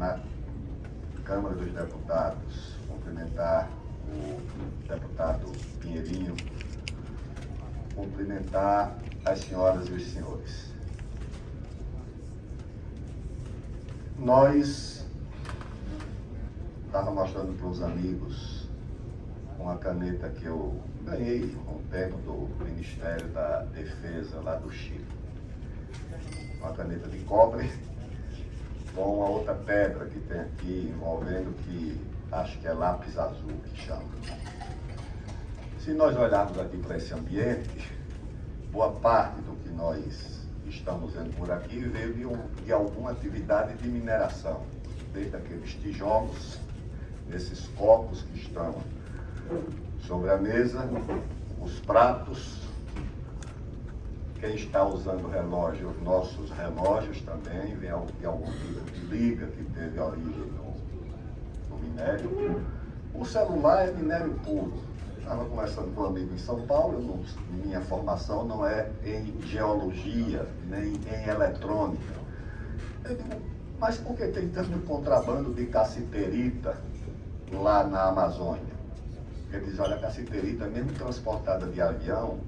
na Câmara dos Deputados, cumprimentar o deputado Pinheirinho, cumprimentar as senhoras e os senhores. Nós estávamos mostrando para os amigos uma caneta que eu ganhei com o tempo do Ministério da Defesa lá do Chile. Uma caneta de cobre com uma outra pedra que tem aqui envolvendo, que acho que é lápis azul que chama. Se nós olharmos aqui para esse ambiente, boa parte do que nós estamos vendo por aqui veio de alguma atividade de mineração, desde aqueles tijolos, esses copos que estão sobre a mesa, os pratos, quem está usando relógio, os nossos relógios também, vem de algum tipo de liga que teve origem no minério. O celular é minério puro. Estava conversando com um amigo em São Paulo, minha formação não é em geologia, nem em eletrônica. Eu digo, mas por que tem tanto contrabando de cassiterita lá na Amazônia? Ele diz, olha, a cassiterita, mesmo transportada de avião,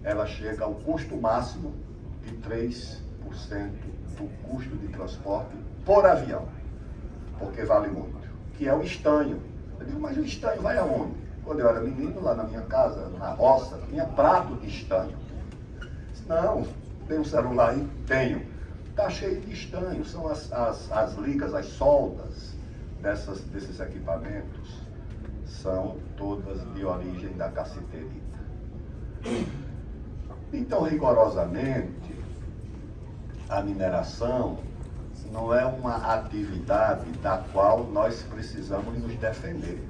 ela chega ao custo máximo de 3% do custo de transporte por avião, porque vale muito, que é o estanho. Eu digo, mas o estanho vai aonde? Quando eu era menino, lá na minha casa, na roça, tinha prato de estanho. Disse, não, tem um celular aí? Tenho. Está cheio de estanho, são as ligas, as soldas desses equipamentos, são todas de origem da cassiterita. Então, rigorosamente, a mineração não é uma atividade da qual nós precisamos nos defender,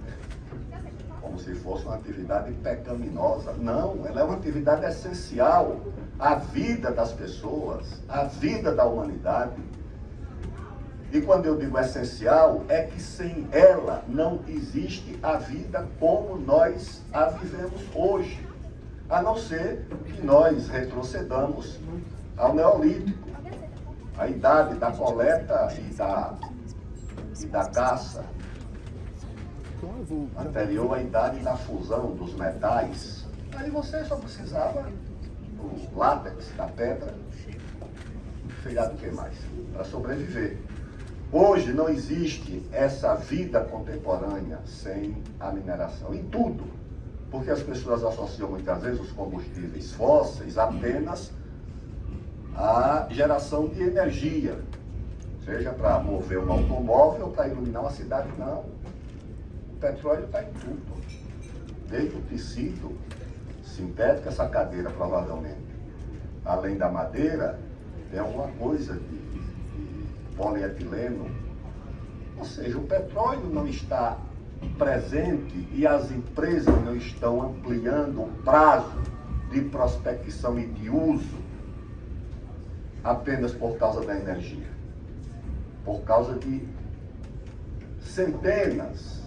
como se fosse uma atividade pecaminosa. Não, ela é uma atividade essencial à vida das pessoas, à vida da humanidade. E quando eu digo essencial, é que sem ela não existe a vida como nós a vivemos hoje, a não ser que nós retrocedamos ao Neolítico, a idade da coleta e da caça, anterior à idade da fusão dos metais. Aí você só precisava do látex, da pedra, feriado o que mais? Para sobreviver. Hoje não existe essa vida contemporânea sem a mineração, em tudo, porque as pessoas associam muitas vezes os combustíveis fósseis apenas à geração de energia, seja para mover um automóvel ou para iluminar uma cidade. Não. O petróleo está em tudo, desde o tecido sintético, essa cadeira provavelmente, além da madeira, tem alguma coisa de polietileno. Ou seja, o petróleo não está presente e as empresas não estão ampliando o prazo de prospecção e de uso apenas por causa da energia, por causa de centenas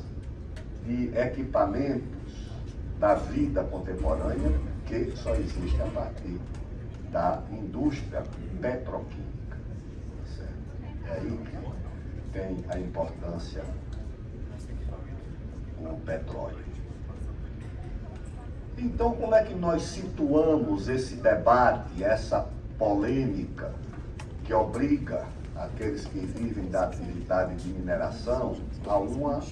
de equipamentos da vida contemporânea que só existe a partir da indústria petroquímica. Certo? É aí que tem a importância o petróleo. Então, como é que nós situamos esse debate, essa polêmica que obriga aqueles que vivem da atividade de mineração a uma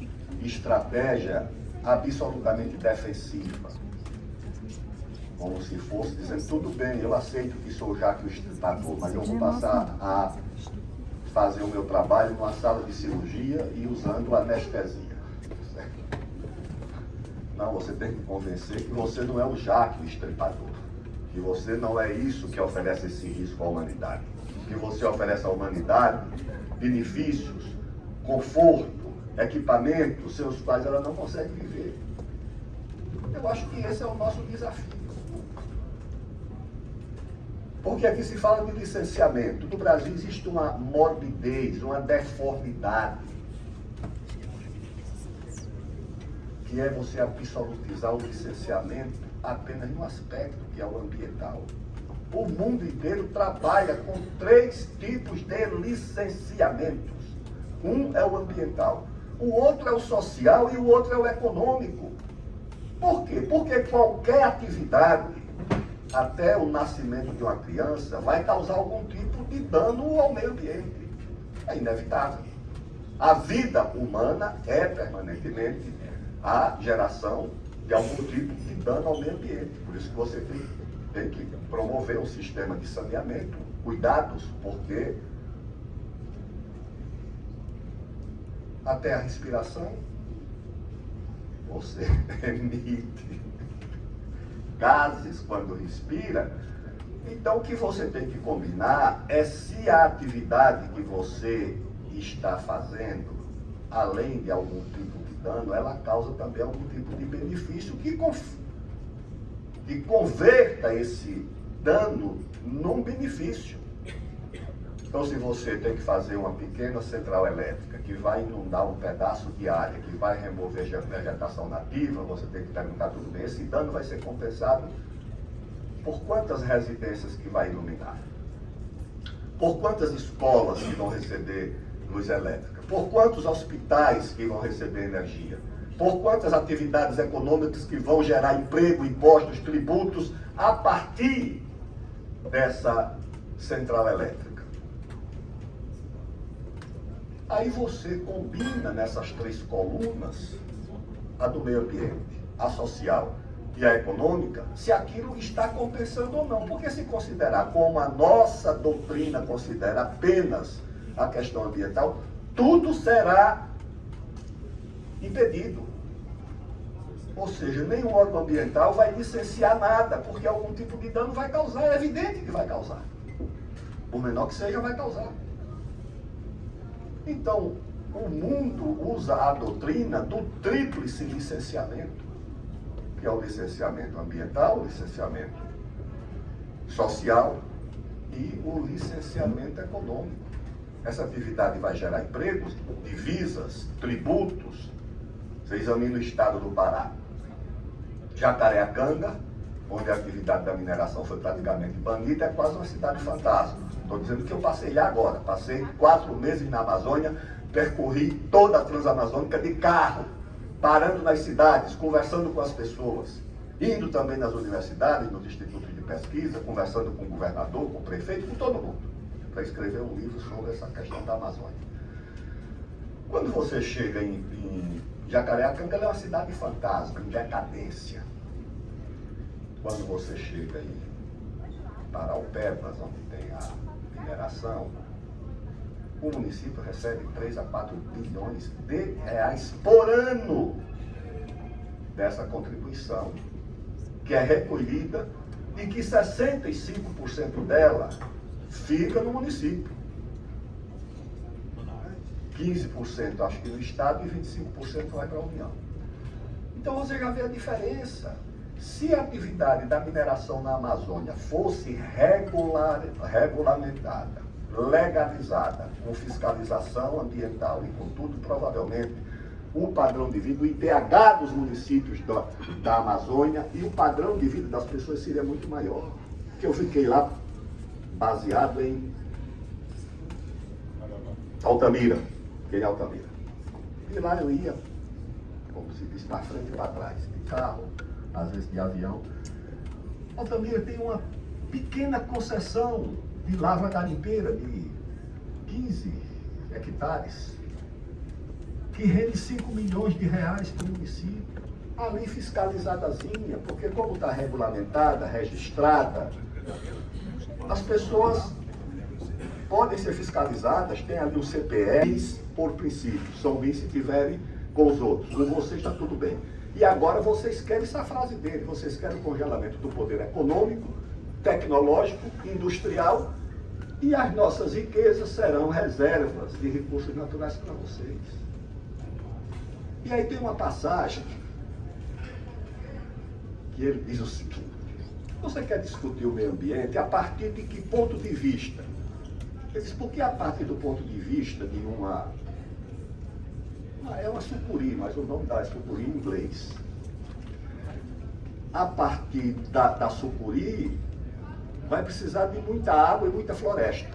estratégia absolutamente defensiva? Como se fosse dizendo, tudo bem, eu aceito que sou já que o estripador, mas eu vou passar a fazer o meu trabalho numa sala de cirurgia e usando anestesia. Não, você tem que convencer que você não é o Jacques o estripador, que você não é isso que oferece esse risco à humanidade, que você oferece à humanidade benefícios, conforto, equipamentos, seus quais ela não consegue viver. Eu acho que esse é o nosso desafio. Porque aqui se fala de licenciamento. No Brasil existe uma morbidez, uma deformidade, que é você absolutizar o licenciamento apenas no aspecto que é o ambiental. O mundo inteiro trabalha com 3 tipos de licenciamentos. Um é o ambiental, o outro é o social e o outro é o econômico. Por quê? Porque qualquer atividade, até o nascimento de uma criança, vai causar algum tipo de dano ao meio ambiente. É inevitável. A vida humana é permanentemente a geração de algum tipo de dano ao meio ambiente. Por isso que você tem que promover um sistema de saneamento, cuidados, porque até a respiração você emite gases quando respira. Então o que você tem que combinar é se a atividade que você está fazendo, além de algum tipo de dano, ela causa também algum tipo de benefício que converta esse dano num benefício. Então, se você tem que fazer uma pequena central elétrica que vai inundar um pedaço de área, que vai remover vegetação nativa, você tem que perguntar tudo bem, esse dano vai ser compensado por quantas residências que vai iluminar? Por quantas escolas que vão receber luz elétrica? Por quantos hospitais que vão receber energia? Por quantas atividades econômicas que vão gerar emprego, impostos, tributos a partir dessa central elétrica? Aí você combina nessas três colunas, a do meio ambiente, a social e a econômica, se aquilo está compensando ou não. Porque se considerar como a nossa doutrina considera apenas a questão ambiental, tudo será impedido. Ou seja, nenhum órgão ambiental vai licenciar nada, porque algum tipo de dano vai causar, é evidente que vai causar. Por menor que seja, vai causar. Então, o mundo usa a doutrina do tríplice licenciamento, que é o licenciamento ambiental, o licenciamento social e o licenciamento econômico. Essa atividade vai gerar empregos, divisas, tributos. Você examina o estado do Pará. Jacareacanga, onde a atividade da mineração foi praticamente banida, é quase uma cidade fantasma. Estou dizendo que eu passei lá agora. Passei 4 meses na Amazônia, percorri toda a Transamazônica de carro, parando nas cidades, conversando com as pessoas, indo também nas universidades, nos institutos de pesquisa, conversando com o governador, com o prefeito, com todo mundo, para escrever um livro sobre essa questão da Amazônia. Quando você chega em Jacareacanga, ela é uma cidade fantasma, em decadência. Quando você chega em Paraupebas, onde tem a mineração, o município recebe 3 a 4 bilhões de reais por ano dessa contribuição, que é recolhida e que 65% dela fica no município. 15% acho que no Estado e 25% vai para a União. Então você já vê a diferença. Se a atividade da mineração na Amazônia fosse regulamentada, legalizada, com fiscalização ambiental e com tudo, provavelmente o padrão de vida, o IPH dos municípios da Amazônia e o padrão de vida das pessoas seria muito maior. Porque eu fiquei lá baseado em Altamira, fiquei em Altamira. E lá eu ia, como se diz, para frente e para trás, de carro, às vezes de avião. Altamira tem uma pequena concessão de lavra garimpeira de 15 hectares, que rende 5 milhões de reais para o município, ali fiscalizadazinha, porque como está regulamentada, registrada, as pessoas podem ser fiscalizadas, tem ali o CPF, por princípio, são bem se tiverem com os outros, com vocês está tudo bem. E agora vocês querem essa frase dele, vocês querem o congelamento do poder econômico, tecnológico, industrial, e as nossas riquezas serão reservas de recursos naturais para vocês. E aí tem uma passagem que ele diz o seguinte: você quer discutir o meio ambiente a partir de que ponto de vista? Ele diz, porque a partir do ponto de vista de é uma sucuri, mas o nome da sucuri em inglês. A partir da sucuri, vai precisar de muita água e muita floresta.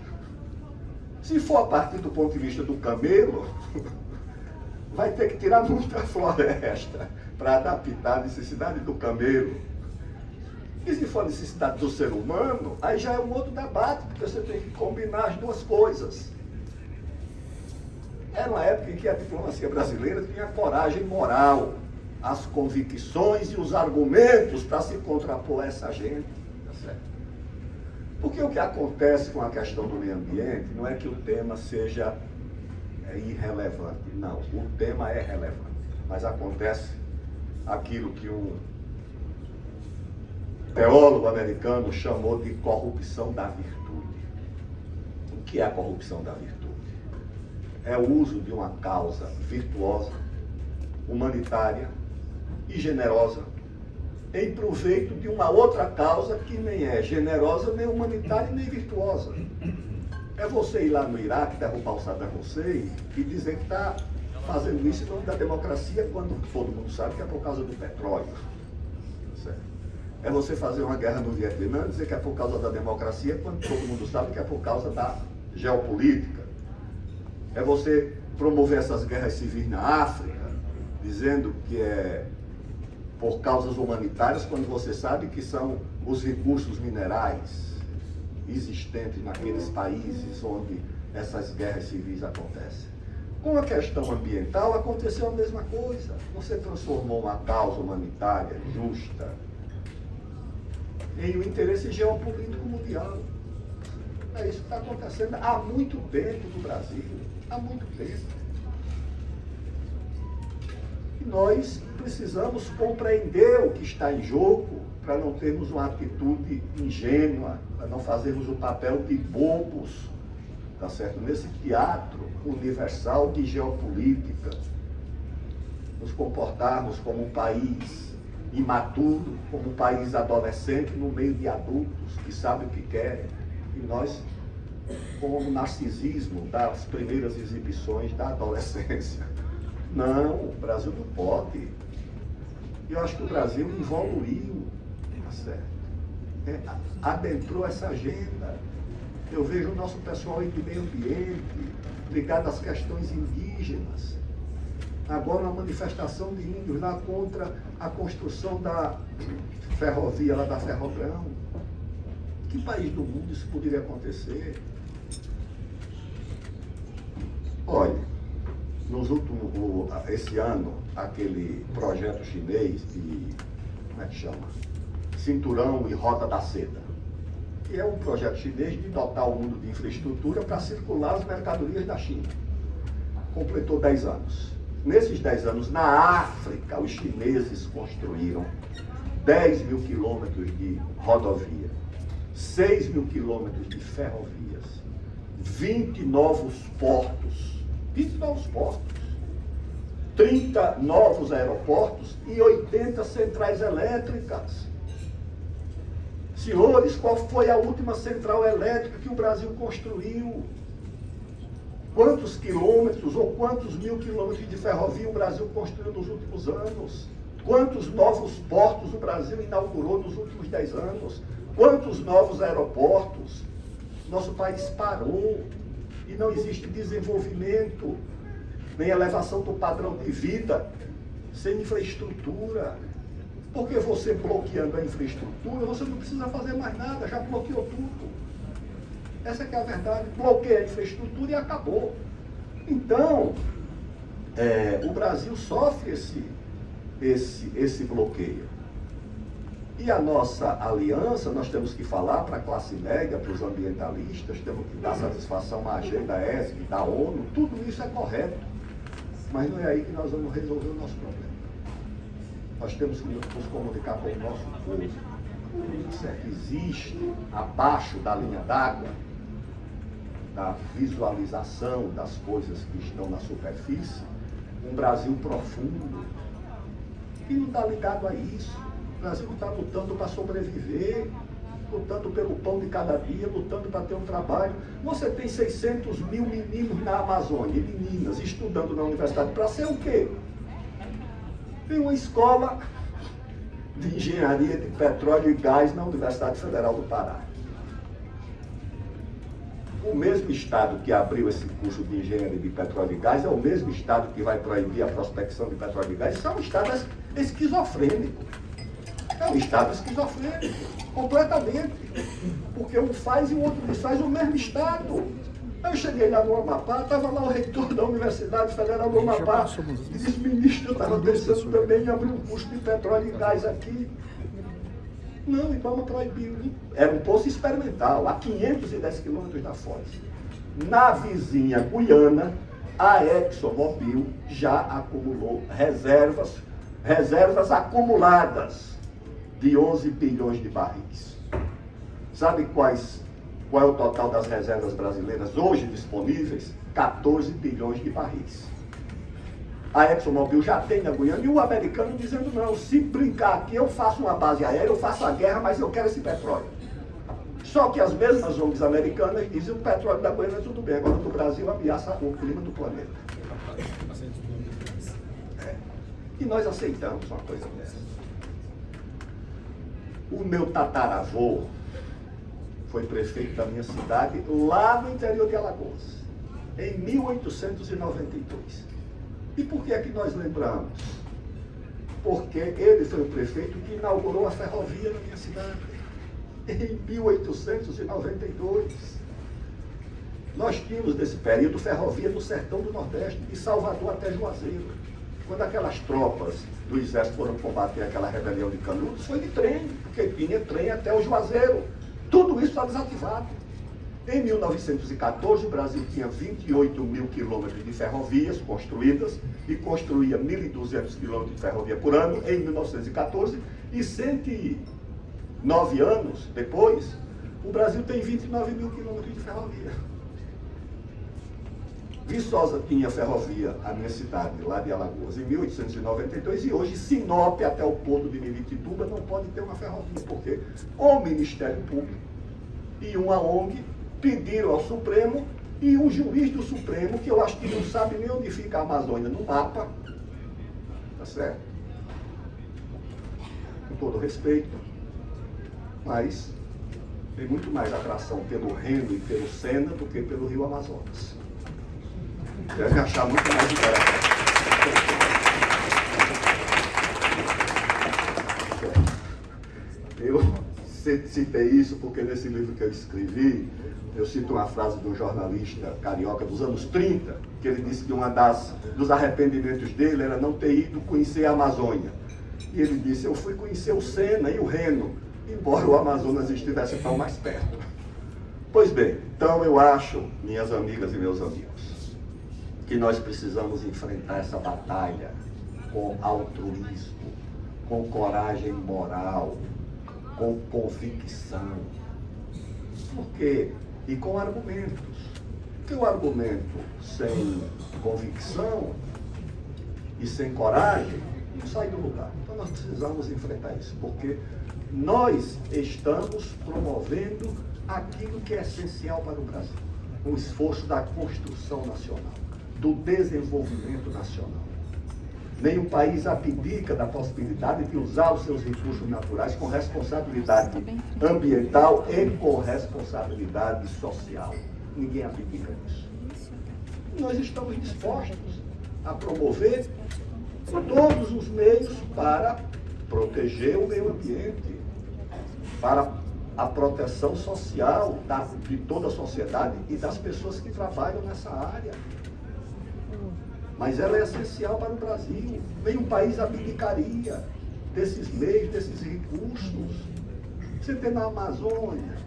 Se for a partir do ponto de vista do camelo, vai ter que tirar muita floresta para adaptar a necessidade do camelo. E se for a necessidade do ser humano, aí já é um outro debate, porque você tem que combinar as duas coisas. Era uma época em que a diplomacia brasileira tinha coragem moral, as convicções e os argumentos para se contrapor a essa gente. Tá certo? Porque o que acontece com a questão do meio ambiente não é que o tema seja irrelevante. Não, o tema é relevante. Mas acontece aquilo que um teólogo americano chamou de corrupção da virtude. O que é a corrupção da virtude? É o uso de uma causa virtuosa, humanitária e generosa em proveito de uma outra causa que nem é generosa, nem humanitária, nem virtuosa. É você ir lá no Iraque, derrubar o Saddam Hussein e dizer que está fazendo isso em nome da democracia, quando todo mundo sabe que é por causa do petróleo. Certo? É você fazer uma guerra no Vietnã e dizer que é por causa da democracia, quando todo mundo sabe que é por causa da geopolítica. É você promover essas guerras civis na África, dizendo que é por causas humanitárias, quando você sabe que são os recursos minerais existentes naqueles países onde essas guerras civis acontecem. Com a questão ambiental, aconteceu a mesma coisa. Você transformou uma causa humanitária justa em um interesse geopolítico mundial. É isso que está acontecendo há muito tempo no Brasil. Há muito tempo. E nós precisamos compreender o que está em jogo para não termos uma atitude ingênua, para não fazermos o papel de bobos, tá certo? Nesse teatro universal de geopolítica, nos comportarmos como um país imaturo, como um país adolescente no meio de adultos que sabem o que querem, e nós com o narcisismo das primeiras exibições da adolescência. Não, o Brasil não pode. Eu acho que o Brasil evoluiu, tá certo? Adentrou essa agenda. Eu vejo o nosso pessoal aí de meio ambiente, ligado às questões indígenas. Agora uma manifestação de índios lá contra a construção da ferrovia lá da Ferrogrão. Que país do mundo isso poderia acontecer? Olha, esse ano, aquele projeto chinês de, como é que chama? Cinturão e Rota da Seda, que é um projeto chinês de dotar o mundo de infraestrutura para circular as mercadorias da China. Completou 10 anos. Nesses 10 anos, na África, os chineses construíram 10 mil quilômetros de rodovia, 6 mil quilômetros de ferrovias, 20 novos portos, 30 novos aeroportos e 80 centrais elétricas. Senhores, qual foi a última central elétrica que o Brasil construiu? Quantos quilômetros ou quantos mil quilômetros de ferrovia o Brasil construiu nos últimos anos? Quantos novos portos o Brasil inaugurou nos últimos 10 anos? Quantos novos aeroportos? Nosso país parou e não existe desenvolvimento, nem elevação do padrão de vida sem infraestrutura. Porque você bloqueando a infraestrutura, você não precisa fazer mais nada, já bloqueou tudo. Essa que é a verdade. Bloqueia a infraestrutura e acabou. Então, o Brasil sofre esse bloqueio. E a nossa aliança, nós temos que falar para a classe média, para os ambientalistas, temos que dar satisfação à agenda ESG, da ONU, tudo isso é correto. Mas não é aí que nós vamos resolver o nosso problema. Nós temos que nos comunicar com o nosso povo. Certo? Existe, abaixo da linha d'água, da visualização das coisas que estão na superfície, um Brasil profundo. E não está ligado a isso. O Brasil está lutando para sobreviver, lutando pelo pão de cada dia, lutando para ter um trabalho. Você tem 600 mil meninos na Amazônia, meninas, estudando na universidade. Para ser o quê? Tem uma escola de engenharia de petróleo e gás na Universidade Federal do Pará. O mesmo Estado que abriu esse curso de engenharia de petróleo e gás é o mesmo Estado que vai proibir a prospecção de petróleo e gás. Isso é um Estado esquizofrênico. É um Estado esquizofrênico, completamente. Porque um faz e o outro desfaz o mesmo Estado. Eu cheguei lá no Amapá, estava lá o reitor da Universidade Federal do Amapá, e disse: ministro, eu estava pensando também em abrir um curso de petróleo e gás aqui. Não, Ibama proibiu. Era um poço experimental, a 510 quilômetros da Foz. Na vizinha Guiana, a ExxonMobil já acumulou reservas acumuladas de 11 bilhões de barris. Sabe qual é o total das reservas brasileiras hoje disponíveis? 14 bilhões de barris. A ExxonMobil já tem na Guiana e o americano dizendo: não, se brincar aqui eu faço uma base aérea, eu faço a guerra, mas eu quero esse petróleo. Só que as mesmas ONGs americanas dizem: o petróleo da Guiana tudo bem, agora do Brasil ameaça o clima do planeta. E nós aceitamos uma coisa dessa. O meu tataravô foi prefeito da minha cidade, lá no interior de Alagoas, em 1892. E por que é que nós lembramos? Porque ele foi o prefeito que inaugurou a ferrovia na minha cidade, em 1892. Nós tínhamos, nesse período, ferrovia no sertão do Nordeste, de Salvador até Juazeiro. Quando aquelas tropas do exército foram combater aquela rebelião de Canudos, foi de trem, porque tinha trem até o Juazeiro. Tudo isso está desativado. Em 1914, o Brasil tinha 28 mil quilômetros de ferrovias construídas e construía 1.200 quilômetros de ferrovia por ano em 1914, e 109 anos depois, o Brasil tem 29 mil quilômetros de ferrovia. Viçosa tinha ferrovia, a minha cidade, lá de Alagoas, em 1892, e hoje Sinop até o porto de Miritituba não pode ter uma ferrovia, porque o Ministério Público e uma ONG pediram ao Supremo, e um juiz do Supremo, que eu acho que não sabe nem onde fica a Amazônia no mapa, tá certo? Com todo respeito, mas tem muito mais atração pelo Reno e pelo Sena do que pelo Rio Amazonas. Deve achar muito mais interessante. Eu citei isso porque nesse livro que eu escrevi, eu cito uma frase de um jornalista carioca dos anos 30, que ele disse que dos arrependimentos dele era não ter ido conhecer a Amazônia. E ele disse: eu fui conhecer o Sena e o Reno, embora o Amazonas estivesse tão mais perto. Pois bem, então eu acho, minhas amigas e meus amigos, que nós precisamos enfrentar essa batalha com altruísmo, com coragem moral, com convicção. Por quê? E com argumentos. Porque o argumento sem convicção e sem coragem não sai do lugar. Então nós precisamos enfrentar isso, porque nós estamos promovendo aquilo que é essencial para o Brasil: o esforço da construção nacional, do desenvolvimento nacional. Nenhum país abdica da possibilidade de usar os seus recursos naturais com responsabilidade ambiental e com responsabilidade social. Ninguém abdica disso. Nós estamos dispostos a promover todos os meios para proteger o meio ambiente, para a proteção social de toda a sociedade e das pessoas que trabalham nessa área. Mas ela é essencial para o Brasil. Nenhum país abdicaria desses meios, desses recursos. Você tem na Amazônia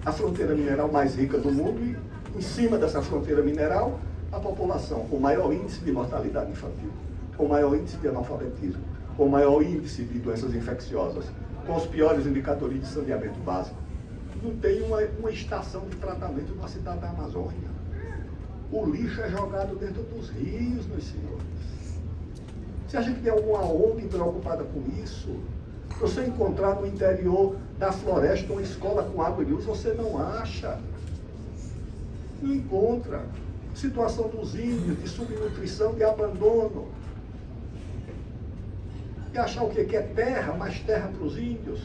a fronteira mineral mais rica do mundo, e em cima dessa fronteira mineral, a população com maior índice de mortalidade infantil, com maior índice de analfabetismo, com maior índice de doenças infecciosas, com os piores indicadores de saneamento básico. Não tem uma estação de tratamento na cidade da Amazônia. O lixo é jogado dentro dos rios, meus senhores. Você acha que tem alguma ONG preocupada com isso? Se você encontrar no interior da floresta uma escola com água de uso, você não acha. Não encontra. Situação dos índios, de subnutrição, de abandono. E achar o quê? Que é terra, mais terra para os índios.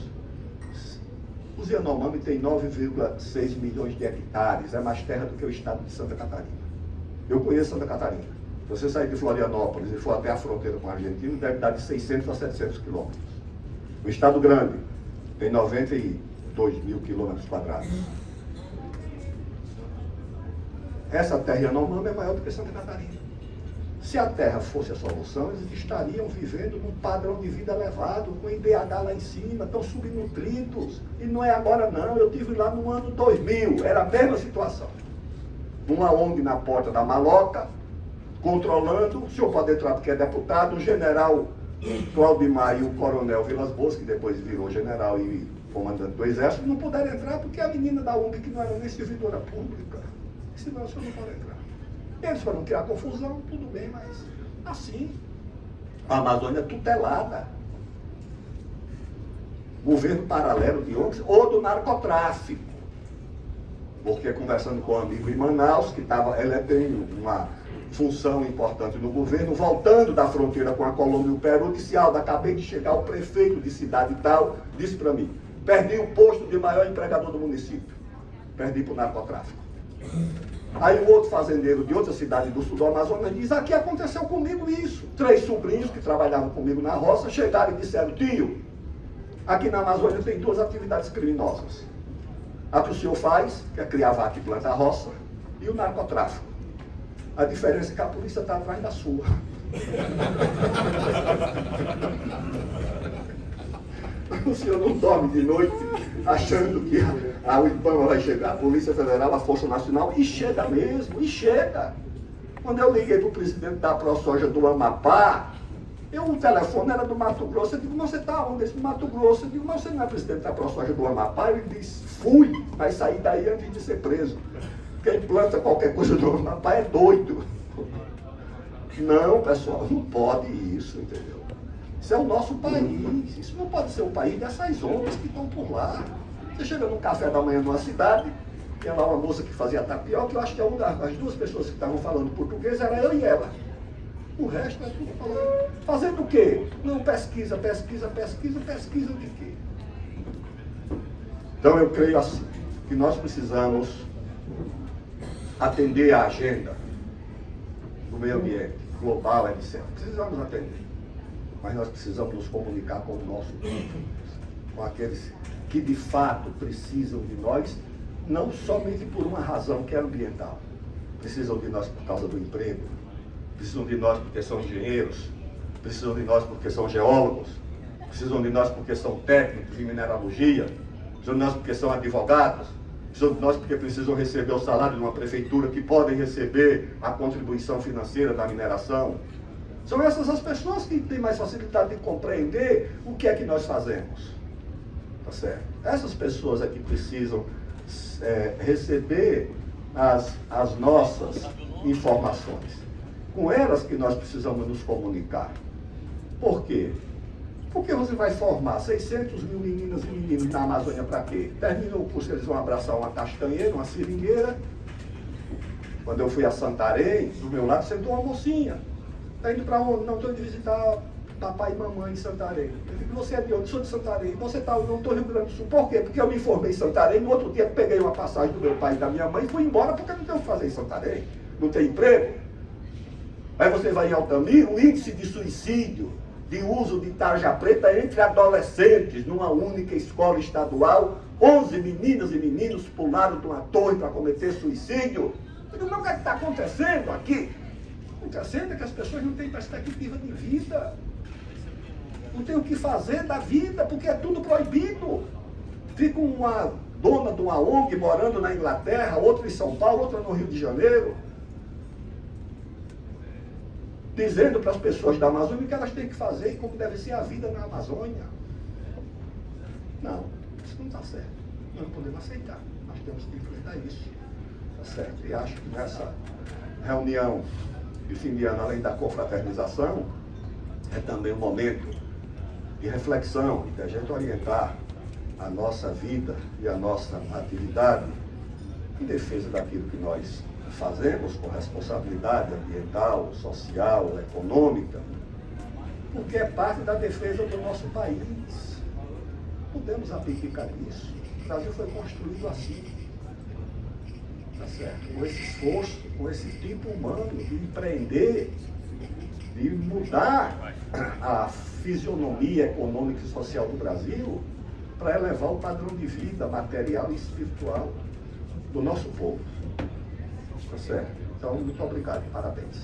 Os Yanomami tem 9,6 milhões de hectares, é mais terra do que o estado de Santa Catarina. Eu conheço Santa Catarina. Se você sair de Florianópolis e for até a fronteira com a Argentina, deve dar de 600 a 700 quilômetros. O estado grande tem 92 mil quilômetros quadrados. Essa terra Yanomami é maior do que Santa Catarina. Se a terra fosse a solução, eles estariam vivendo num padrão de vida elevado, com IDH lá em cima, estão subnutridos. E não é agora não, eu estive lá no ano 2000, era a mesma situação. Uma ONG na porta da maloca, controlando, o senhor pode entrar porque é deputado, o general Claudimar e o coronel Vilas Boas, que depois virou general e comandante do exército, não puderam entrar porque a menina da ONG, que não era nem servidora pública, senão o senhor não pode entrar. Eles foram criar confusão, tudo bem, mas assim, a Amazônia tutelada. Governo paralelo de ONGs ou do narcotráfico. Porque conversando com um amigo em Manaus, que ele tem uma função importante no governo, voltando da fronteira com a Colômbia e o Peru, disse: Aldo, acabei de chegar, o prefeito de cidade tal, disse para mim, perdi o posto de maior empregador do município. Perdi para o narcotráfico. Aí o outro fazendeiro de outra cidade do sul do Amazonas diz: aqui aconteceu comigo isso. 3 sobrinhos que trabalhavam comigo na roça chegaram e disseram: tio, aqui na Amazônia tem 2 atividades criminosas. A que o senhor faz, que é criar vaca e plantar roça, e o narcotráfico. A diferença é que a polícia está atrás da sua. O senhor não dorme de noite achando que o IBAMA vai chegar, a Polícia Federal, a Força Nacional, e chega mesmo, e chega. Quando eu liguei para o presidente da ProSoja do Amapá, o telefone era do Mato Grosso, eu digo: você está onde? Esse Mato Grosso. Eu digo: mas você não é presidente da ProSoja do Amapá? Ele disse: fui, mas saí daí antes de ser preso. Quem planta qualquer coisa do Amapá é doido. Não, pessoal, não pode isso, entendeu? Isso é o nosso país, isso não pode ser o país dessas ondas que estão por lá. Você chega num café da manhã numa cidade, tem lá uma moça que fazia tapioca, eu acho que as 2 pessoas que estavam falando português era eu e ela. O resto é tudo falando. Fazendo o quê? Não, pesquisa de quê? Então eu creio assim, que nós precisamos atender à agenda do meio ambiente, global, etc. Precisamos atender. Mas nós precisamos nos comunicar com o nosso povo, com aqueles que de fato precisam de nós, não somente por uma razão que é ambiental. Precisam de nós por causa do emprego, precisam de nós porque são engenheiros, precisam de nós porque são geólogos, precisam de nós porque são técnicos em mineralogia, precisam de nós porque são advogados, precisam de nós porque precisam receber o salário de uma prefeitura, que podem receber a contribuição financeira da mineração. São essas as pessoas que têm mais facilidade de compreender o que é que nós fazemos. Tá certo? Essas pessoas é que precisam receber as nossas informações. Com elas que nós precisamos nos comunicar. Por quê? Porque você vai formar 600 mil meninas e meninos na Amazônia para quê? Termina o curso, eles vão abraçar uma castanheira, uma seringueira. Quando eu fui a Santarém, do meu lado sentou uma mocinha. Está indo para onde? Não, estou indo visitar papai e mamãe em Santarém. Eu digo: você é de onde? Sou de Santarém. Você está onde? Não, estou Rio Grande do Sul. Por quê? Porque eu me formei em Santarém. No outro dia peguei uma passagem do meu pai e da minha mãe e fui embora porque não tenho o que fazer em Santarém. Não tem emprego. Aí você vai em Altamira, o índice de suicídio, de uso de tarja preta entre adolescentes numa única escola estadual, 11 meninas e meninos pularam de uma torre para cometer suicídio. Eu digo: não, o que está acontecendo aqui? Acontecendo é que as pessoas não têm perspectiva de vida. Não tem o que fazer da vida, porque é tudo proibido. Fica uma dona de uma ONG morando na Inglaterra, outra em São Paulo, outra no Rio de Janeiro, dizendo para as pessoas da Amazônia o que elas têm que fazer e como deve ser a vida na Amazônia. Não, isso não está certo. Nós não podemos aceitar. Nós temos que enfrentar isso. Está certo? E acho que nessa reunião de fim de ano, além da confraternização, é também um momento de reflexão e de a gente orientar a nossa vida e a nossa atividade em defesa daquilo que nós fazemos com responsabilidade ambiental, social, econômica, porque é parte da defesa do nosso país. Podemos abdicar disso. Brasil foi construído assim. Tá certo? Com esse esforço, com esse tipo humano de empreender, de mudar a fisionomia econômica e social do Brasil para elevar o padrão de vida material e espiritual do nosso povo. Tá certo? Então, muito obrigado e parabéns.